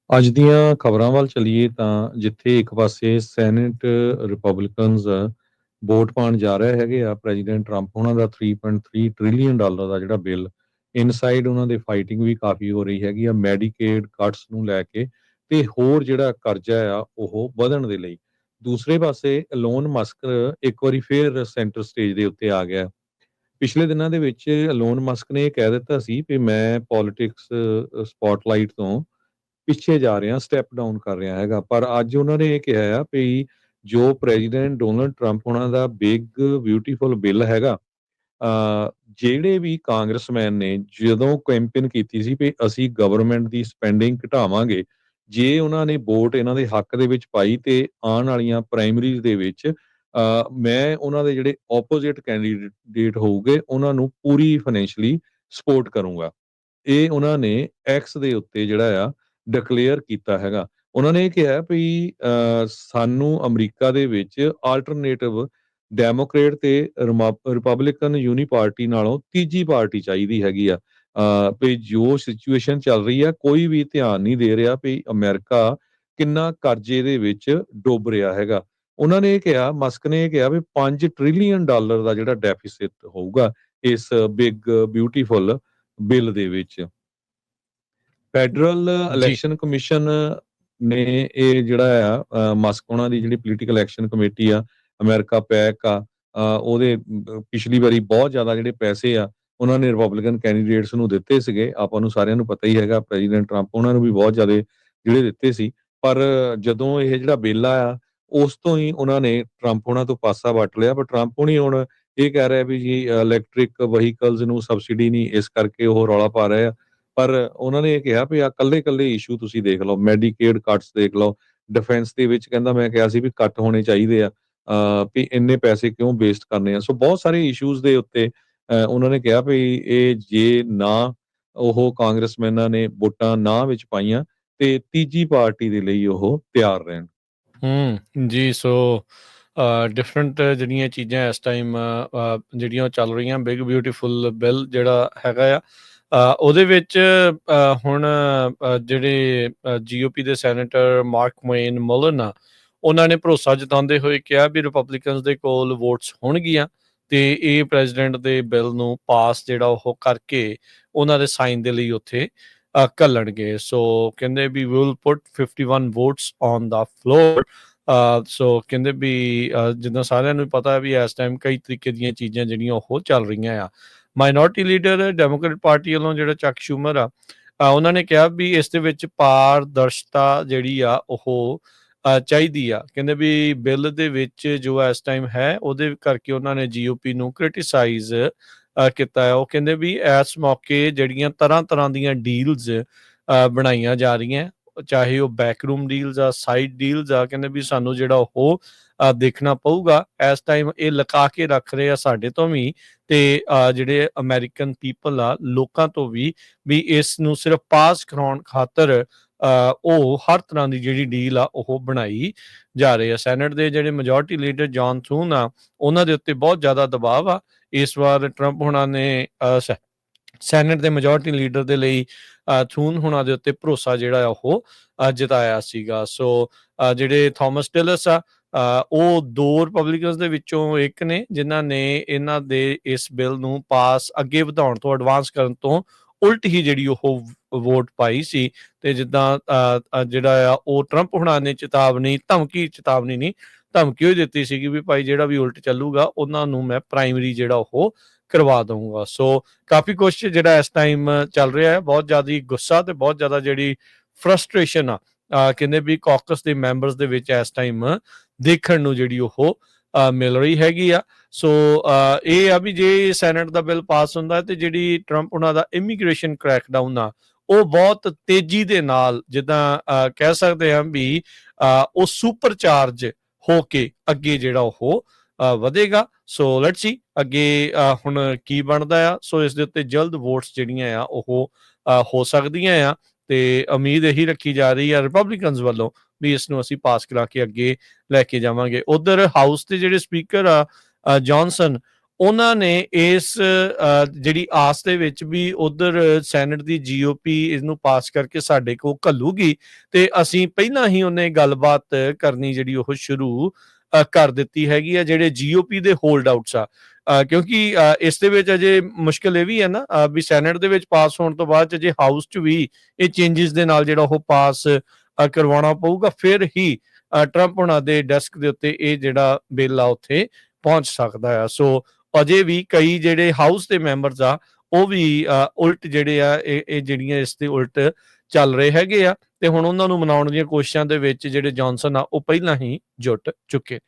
ਅੱਜ ਦੀਆਂ ਖਬਰਾਂ ਵੱਲ ਚੱਲੀਏ ਤਾਂ ਜਿੱਥੇ ਇੱਕ ਪਾਸੇ ਸੈਨੇਟ ਰਿਪਬਲਿਕਨਸ ਵੋਟ ਪਾਉਣ ਜਾ ਰਹੇ ਹੈਗੇ ਆ ਪ੍ਰੈਜ਼ੀਡੈਂਟ ਟਰੰਪ ਉਹਨਾਂ ਦਾ 3.3 ਟ੍ਰਿਲੀਅਨ ਡਾਲਰ ਦਾ ਜਿਹੜਾ ਬਿੱਲ ਇਨਸਾਈਡ ਉਹਨਾਂ ਦੇ ਫਾਈਟਿੰਗ ਵੀ ਕਾਫੀ ਹੋ ਰਹੀ ਹੈਗੀ ਆ ਮੈਡੀਕੇਡ ਕੱਟਸ ਨੂੰ ਲੈ ਕੇ ਤੇ ਹੋਰ ਜਿਹੜਾ ਕਰਜ਼ਾ ਆ ਉਹ ਵਧਣ ਦੇ ਲਈ। ਦੂਸਰੇ ਪਾਸੇ ਐਲੋਨ ਮਸਕ ਇੱਕ ਵਾਰੀ ਫੇਰ ਸੈਂਟਰ ਸਟੇਜ ਦੇ ਉੱਤੇ ਆ ਗਿਆ। ਪਿਛਲੇ ਦਿਨਾਂ ਦੇ ਵਿੱਚ ਐਲੋਨ ਮਸਕ ਨੇ ਇਹ ਕਹਿ ਦਿੱਤਾ ਸੀ ਕਿ ਮੈਂ ਪੋਲਿਟਿਕਸ ਸਪੌਟਲਾਈਟ ਤੋਂ ਪਿੱਛੇ ਜਾ ਰਿਹਾ, ਸਟੈਪ ਡਾਊਨ ਕਰ ਰਿਹਾ ਹੈਗਾ। ਪਰ ਅੱਜ ਉਹਨਾਂ ਨੇ ਇਹ ਕਿਹਾ ਆ ਵੀ ਜੋ ਪ੍ਰੈਜ਼ੀਡੈਂਟ ਡੋਨਲਡ ਟਰੰਪ ਉਹਨਾਂ ਦਾ ਬਿਗ ਬਿਊਟੀਫੁਲ ਬਿੱਲ ਹੈਗਾ, ਜਿਹੜੇ ਵੀ ਕਾਂਗਰਸਮੈਨ ਨੇ ਜਦੋਂ ਕੈਂਪੇਨ ਕੀਤੀ ਸੀ ਵੀ ਅਸੀਂ ਗਵਰਨਮੈਂਟ ਦੀ ਸਪੈਂਡਿੰਗ ਘਟਾਵਾਂਗੇ, ਜੇ ਉਹਨਾਂ ਨੇ ਵੋਟ ਇਹਨਾਂ ਦੇ ਹੱਕ ਦੇ ਵਿੱਚ ਪਾਈ ਤੇ ਆਉਣ ਵਾਲੀਆਂ ਪ੍ਰਾਇਮਰੀਜ਼ ਦੇ ਵਿੱਚ ਮੈਂ ਉਹਨਾਂ ਦੇ ਜਿਹੜੇ ਆਪੋਜ਼ਿਟ ਕੈਂਡੀਡੇਟ ਹੋਊਗੇ, ਉਹਨਾਂ ਨੂੰ ਪੂਰੀ ਫਾਈਨੈਂਸ਼ਲੀ ਸਪੋਰਟ ਕਰੂੰਗਾ। ਇਹ ਉਹਨਾਂ ਨੇ ਐਕਸ ਦੇ ਉੱਤੇ ਜਿਹੜਾ ਆ ਡਿਕਲੇਅਰ ਕੀਤਾ ਹੈਗਾ। ਉਹਨਾਂ ਨੇ ਇਹ ਕਿਹਾ ਵੀ ਸਾਨੂੰ ਅਮਰੀਕਾ ਦੇ ਵਿੱਚ ਆਲਟਰਨੇਟਿਵ ਡੈਮੋਕਰੇਟ ਤੇ ਰਿਪਬਲਿਕਨ ਯੂਨੀ ਪਾਰਟੀ ਨਾਲੋਂ ਤੀਜੀ ਪਾਰਟੀ ਚਾਹੀਦੀ ਹੈਗੀ ਆ। ਵੀ ਜੋ ਸਿਚੁਏਸ਼ਨ ਚੱਲ ਰਹੀ ਆ ਕੋਈ ਵੀ ਧਿਆਨ ਨਹੀਂ ਦੇ ਰਿਹਾ ਵੀ ਅਮਰੀਕਾ ਕਿੰਨਾ ਕਰਜ਼ੇ ਦੇ ਵਿੱਚ ਡੁੱਬ ਰਿਹਾ ਹੈਗਾ। ਉਹਨਾਂ ਨੇ ਇਹ ਕਿਹਾ, ਮਸਕ ਨੇ ਇਹ ਕਿਹਾ ਵੀ 5 ਟ੍ਰਿਲੀਅਨ ਡਾਲਰ ਦਾ ਜਿਹੜਾ ਡੈਫਿਸਿਟ ਹੋਊਗਾ ਇਸ ਬਿਗ ਬਿਊਟੀਫੁਲ ਬਿੱਲ ਦੇ ਵਿੱਚ। ਫੈਡਰਲ ਜੀ। ਇਲੈਕਸ਼ਨ ਕਮਿਸ਼ਨ ਨੇ ਇਹ ਜਿਹੜਾ ਆ ਮਸਕ ਉਹਨਾਂ ਦੀ ਜਿਹੜੀ ਪੋਲੀਟੀਕਲ ਐਕਸ਼ਨ ਕਮੇਟੀ ਆ, ਅਮਰੀਕਾ ਪੈਕ ਆ, ਉਹਦੇ ਪਿਛਲੀ ਵਾਰੀ ਬਹੁਤ ਜ਼ਿਆਦਾ ਜਿਹੜੇ ਪੈਸੇ ਆ ਉਹਨਾਂ ਨੇ ਰਿਪਬਲਿਕਨ ਕੈਂਡੀਡੇਟਸ ਨੂੰ ਦਿੱਤੇ ਸੀਗੇ। ਆਪਾਂ ਨੂੰ ਸਾਰਿਆਂ ਨੂੰ ਪਤਾ ਹੀ ਹੈਗਾ ਪ੍ਰੈਜ਼ੀਡੈਂਟ ਟਰੰਪ ਉਹਨਾਂ ਨੂੰ ਵੀ ਬਹੁਤ ਜ਼ਿਆਦਾ ਜਿਹੜੇ ਦਿੱਤੇ ਸੀ। ਪਰ ਜਦੋਂ ਇਹ ਜਿਹੜਾ ਬਿੱਲ ਆਇਆ ਉਸ ਤੋਂ ਹੀ ਉਹਨਾਂ ਨੇ ਟਰੰਪ ਉਹਨਾਂ ਤੋਂ ਪਾਸਾ ਵੱਟ ਲਿਆ। ਪਰ ਟਰੰਪ ਹੁਣੀ ਹੁਣ ਇਹ ਕਹਿ ਰਿਹਾ ਵੀ ਜੀ ਇਲੈਕਟ੍ਰਿਕ ਵਹੀਕਲਸ ਨੂੰ ਸਬਸਿਡੀ ਨਹੀਂ, ਇਸ ਕਰਕੇ ਉਹ ਰੌਲਾ ਪਾ ਰਹੇ ਆ। ਪਰ ਉਹਨਾਂ ਨੇ ਇਹ ਕਿਹਾ ਵੀ ਆ ਕੱਲੇ-ਕੱਲੇ ਇਸ਼ੂ ਤੁਸੀਂ ਦੇਖ ਲਓ, ਮੈਡੀਕੇਡ ਕੱਟਸ ਦੇਖ ਲਓ, ਡਿਫੈਂਸ ਦੇ ਵਿੱਚ ਕਹਿੰਦਾ ਮੈਂ ਕਿਹਾ ਸੀ ਵੀ ਕੱਟ ਹੋਣੇ ਚਾਹੀਦੇ ਆ, ਵੀ ਇੰਨੇ ਪੈਸੇ ਕਿਉਂ ਵੇਸਟ ਕਰਨੇ ਆ। ਸੋ ਬਹੁਤ ਸਾਰੇ ਇਸ਼ੂਜ਼ ਦੇ ਉੱਤੇ ਉਹਨਾਂ ਨੇ ਕਿਹਾ ਵੀ ਇਹ ਜੇ ਨਾ ਉਹ ਕਾਂਗਰਸਮੈਨਾਂ ਨੇ ਵੋਟਾਂ ਨਾ ਵਿੱਚ ਪਾਈਆਂ ਤੇ ਤੀਜੀ ਪਾਰਟੀ ਦੇ ਲਈ ਉਹ ਤਿਆਰ ਰਹਿਣ। ਜੀ। ਸੋ ਡਿਫਰੈਂਟ ਜਿਹੜੀਆਂ ਚੀਜ਼ਾਂ ਇਸ ਟਾਈਮ ਜਿਹੜੀਆਂ ਉਹ ਚੱਲ ਰਹੀਆਂ, ਬਿਗ ਬਿਊਟੀਫੁਲ ਬਿੱਲ ਜਿਹੜਾ ਹੈਗਾ ਆ, ਉਹਦੇ ਵਿੱਚ ਹੁਣ ਜਿਹੜੇ GOP ਦੇ ਸੈਨੇਟਰ ਮਾਰਕ ਮੋਏਨ ਮੁਲਨ ਆ, ਉਹਨਾਂ ਨੇ ਭਰੋਸਾ ਜਤਾਉਂਦੇ ਹੋਏ ਕਿਹਾ ਵੀ ਰਿਪਬਲਿਕਨਸ ਦੇ ਕੋਲ ਵੋਟਸ ਹੋਣਗੀਆਂ ਤੇ ਇਹ ਪ੍ਰੈਜ਼ੀਡੈਂਟ ਦੇ ਬਿੱਲ ਨੂੰ ਪਾਸ ਜਿਹੜਾ ਉਹ ਕਰਕੇ ਉਹਨਾਂ ਦੇ ਸਾਈਨ ਦੇ ਲਈ ਉੱਥੇ ਘੱਲਣਗੇ। ਸੋ ਕਹਿੰਦੇ we will put 51 votes on the floor. So ਕਹਿੰਦੇ ਵੀ ਜਿੱਦਾਂ ਸਾਰਿਆਂ ਨੂੰ ਪਤਾ ਹੈ ਵੀ ਇਸ ਟਾਈਮ ਕਈ ਤਰੀਕੇ ਦੀਆਂ ਚੀਜ਼ਾਂ ਜਿਹੜੀਆਂ ਉਹ ਚੱਲ ਰਹੀਆਂ ਆ। ਮਾਈਨੋਰਟੀ ਲੀਡਰ ਡੈਮੋਕ੍ਰੇਟ ਪਾਰਟੀ ਵੱਲੋਂ ਜਿਹੜਾ ਚੱਕ ਸ਼ੂਮਰ ਆ, ਉਹਨਾਂ ਨੇ ਕਿਹਾ ਵੀ ਇਸ ਦੇ ਵਿੱਚ ਪਾਰਦਰਸ਼ਤਾ ਜਿਹੜੀ ਆ ਉਹ ਚਾਹੀਦੀ ਆ। ਕਹਿੰਦੇ ਵੀ ਬਿੱਲ ਦੇ ਵਿੱਚ ਜੋ ਇਸ ਟਾਈਮ ਹੈ ਉਹਦੇ ਕਰਕੇ ਉਹਨਾਂ ਨੇ GOP ਨੂੰ ਕ੍ਰਿਟੀਸਾਈਜ਼ ਕੀਤਾ ਹੈ। ਉਹ ਕਹਿੰਦੇ ਵੀ ਇਸ ਮੌਕੇ ਜਿਹੜੀਆਂ ਤਰ੍ਹਾਂ ਦੀਆਂ ਡੀਲਸ ਬਣਾਈਆਂ ਜਾ ਰਹੀਆਂ, ਚਾਹੇ ਉਹ ਬੈਕਰੂਮ ਡੀਲਸ ਆ, ਸਾਈਡ ਡੀਲਸ ਆ, ਕਹਿੰਦੇ ਵੀ ਸਾਨੂੰ ਜਿਹੜਾ ਉਹ ਦੇਖਣਾ ਪਊਗਾ। ਇਸ ਟਾਈਮ ਇਹ ਲੁਕਾ ਕੇ ਰੱਖ ਰਹੇ ਆ ਸਾਡੇ ਤੋਂ ਵੀ ਤੇ ਜਿਹੜੇ ਅਮਰੀਕਨ ਪੀਪਲ ਆ, ਲੋਕਾਂ ਤੋਂ ਵੀ ਇਸ ਨੂੰ ਸਿਰਫ ਪਾਸ ਕਰਾਉਣ ਖਾਤਰ ਉਹ ਹਰ ਤਰ੍ਹਾਂ ਦੀ ਜਿਹੜੀ ਡੀਲ ਆ ਉਹ ਬਣਾਈ ਜਾ ਰਹੀ ਆ। ਸੈਨੇਟ ਦੇ ਜਿਹੜੇ ਮੈਜੋਰਟੀ ਲੀਡਰ ਜੌਨ ਥੂਨ ਆ, ਉਹਨਾਂ ਦੇ ਉੱਤੇ ਬਹੁਤ ਜ਼ਿਆਦਾ ਦਬਾਅ ਆ। ਇਸ ਵਾਰ ਟਰੰਪ ਹੁਣਾਂ ਨੇ ਸੈਨੇਟ ਦੇ ਮੈਜੋਰਟੀ ਲੀਡਰ ਦੇ ਲਈ ਥੂਨ ਹੁਣਾਂ ਦੇ ਉੱਤੇ ਭਰੋਸਾ ਜਿਹੜਾ ਉਹ ਜਤਾਇਆ ਸੀਗਾ। ਸੋ ਜਿਹੜੇ ਥਾਮਸ ਟਿਲਸ ਆ, ਉਹ 2 ਰਿਪਬਲਿਕਨਸ ਦੇ ਵਿੱਚੋਂ ਇੱਕ ਨੇ ਜਿਨ੍ਹਾਂ ਨੇ ਇਹਨਾਂ ਦੇ ਇਸ ਬਿੱਲ ਨੂੰ ਪਾਸ ਅੱਗੇ ਵਧਾਉਣ ਤੋਂ, ਐਡਵਾਂਸ ਕਰਨ ਤੋਂ ਉਲਟ ਹੀ ਜਿਹੜੀ ਉਹ ਵੋਟ ਪਾਈ ਸੀ। ਤੇ ਜਿੱਦਾਂ ਜਿਹੜਾ ਆ ਉਹ ਟਰੰਪ ਹੁਣਾਂ ਨੇ ਧਮਕੀ ਹੋਈ ਦਿੱਤੀ ਸੀਗੀ ਵੀ ਭਾਈ ਜਿਹੜਾ ਵੀ ਉਲਟ ਚੱਲੂਗਾ ਉਹਨਾਂ ਨੂੰ ਮੈਂ ਪ੍ਰਾਇਮਰੀ ਜਿਹੜਾ ਉਹ ਕਰਵਾ ਦਊਂਗਾ। ਸੋ ਕਾਫੀ ਕੁਛ ਜਿਹੜਾ ਇਸ ਟਾਈਮ ਚੱਲ ਰਿਹਾ ਹੈ, ਬਹੁਤ ਜ਼ਿਆਦਾ ਗੁੱਸਾ ਤੇ ਬਹੁਤ ਜ਼ਿਆਦਾ ਜਿਹੜੀ ਫਰਸਟ੍ਰੇਸ਼ਨ ਆ, ਕਹਿੰਦੇ ਵੀ ਕਾਕਸ ਦੇ ਮੈਂਬਰਸ ਦੇ ਵਿੱਚ ਇਸ ਟਾਈਮ ਦੇਖਣ ਨੂੰ ਜਿਹੜੀ ਉਹ ਮਿਲ ਰਹੀ ਹੈਗੀ ਆ। ਸੋ ਇਹ ਆ ਵੀ ਜੇ ਸੈਨੇਟ ਦਾ ਬਿੱਲ ਪਾਸ ਹੁੰਦਾ ਤੇ ਜਿਹੜੀ ਟਰੰਪ ਉਹਨਾਂ ਦਾ ਇਮੀਗ੍ਰੇਸ਼ਨ ਕ੍ਰੈਕਡਾਊਨ ਆ ਉਹ ਬਹੁਤ ਤੇਜ਼ੀ ਦੇ ਨਾਲ, ਜਿੱਦਾਂ ਕਹਿ ਸਕਦੇ ਹਾਂ ਵੀ ਉਹ ਸੁਪਰ ਚਾਰਜ ਹੋ ਕੇ ਅੱਗੇ ਜਿਹੜਾ ਉਹ ਵਧੇਗਾ। ਸੋ ਲੈਟਸ ਸੀ ਅੱਗੇ ਹੁਣ ਕੀ ਬਣਦਾ ਆ। ਸੋ ਇਸ ਦੇ ਉੱਤੇ ਜਲਦ ਵੋਟਸ ਜਿਹੜੀਆਂ ਆ ਉਹ ਹੋ ਸਕਦੀਆਂ ਆ ਤੇ ਉਮੀਦ ਇਹੀ ਰੱਖੀ ਜਾ ਰਹੀ ਆ ਰਿਪਬਲਿਕਨਸ ਵੱਲੋਂ ਵੀ ਇਸ ਨੂੰ ਅਸੀਂ ਪਾਸ ਕਰਾ ਕੇ ਅੱਗੇ ਲੈ ਕੇ ਜਾਵਾਂਗੇ। ਉਧਰ ਹਾਊਸ ਦੇ ਜਿਹੜੇ ਸਪੀਕਰ ਆ ਜੌਨਸਨ, ਉਹਨਾਂ ਨੇ ਇਸ ਜਿਹੜੀ ਆਸ ਦੇ ਵਿੱਚ ਵੀ ਉਧਰ ਸੈਨੇਟ ਦੀ GOP ਇਹਨੂੰ ਪਾਸ ਕਰਕੇ ਸਾਡੇ ਕੋਲ ਘੱਲੂਗੀ ਤੇ ਅਸੀਂ ਪਹਿਲਾਂ ਹੀ ਉਹਨੇ ਗੱਲਬਾਤ ਕਰਨੀ ਜਿਹੜੀ ਉਹ ਸ਼ੁਰੂ ਕਰ ਦਿੱਤੀ ਹੈਗੀ ਆ ਜਿਹੜੇ GOP ਦੇ ਹੋਲਡ ਆਊਟਸ ਆ ਕਿਉਂਕਿ ਇਸ ਦੇ ਵਿੱਚ ਅਜੇ ਮੁਸ਼ਕਲ ਇਹ ਵੀ ਹੈ ਨਾ ਵੀ ਸੈਨੇਟ ਦੇ ਵਿੱਚ ਪਾਸ ਹੋਣ ਤੋਂ ਬਾਅਦ ਅਜੇ ਹਾਊਸ 'ਚ ਵੀ ਇਹ ਚੇਂਜਸ ਦੇ ਨਾਲ ਜਿਹੜਾ ਉਹ ਪਾਸ ਕਰਵਾਉਣਾ ਪਊਗਾ ਫਿਰ ਹੀ ਟਰੰਪ ਹੁਣਾਂ ਦੇ ਡੈਸਕ ਦੇ ਉੱਤੇ ਇਹ ਜਿਹੜਾ ਬਿੱਲ ਆ ਉੱਥੇ ਪਹੁੰਚ ਸਕਦਾ ਆ ਸੋ ਅਜੇ ਵੀ ਕਈ ਜਿਹੜੇ ਹਾਊਸ ਦੇ ਮੈਂਬਰਸ ਆ ਉਹ ਵੀ ਉਲਟ ਜਿਹੜੇ ਆ ਇਹ ਜਿਹੜੀਆਂ ਇਸ ਦੇ ਉਲਟ ਚੱਲ ਰਹੇ ਹੈਗੇ ਆ ਤੇ ਹੁਣ ਉਹਨਾਂ ਨੂੰ ਮਨਾਉਣ ਦੀਆਂ ਕੋਸ਼ਿਸ਼ਾਂ ਦੇ ਵਿੱਚ ਜਿਹੜੇ ਜੌਨਸਨ ਆ ਉਹ ਪਹਿਲਾਂ ਹੀ ਜੁਟ ਚੁੱਕੇ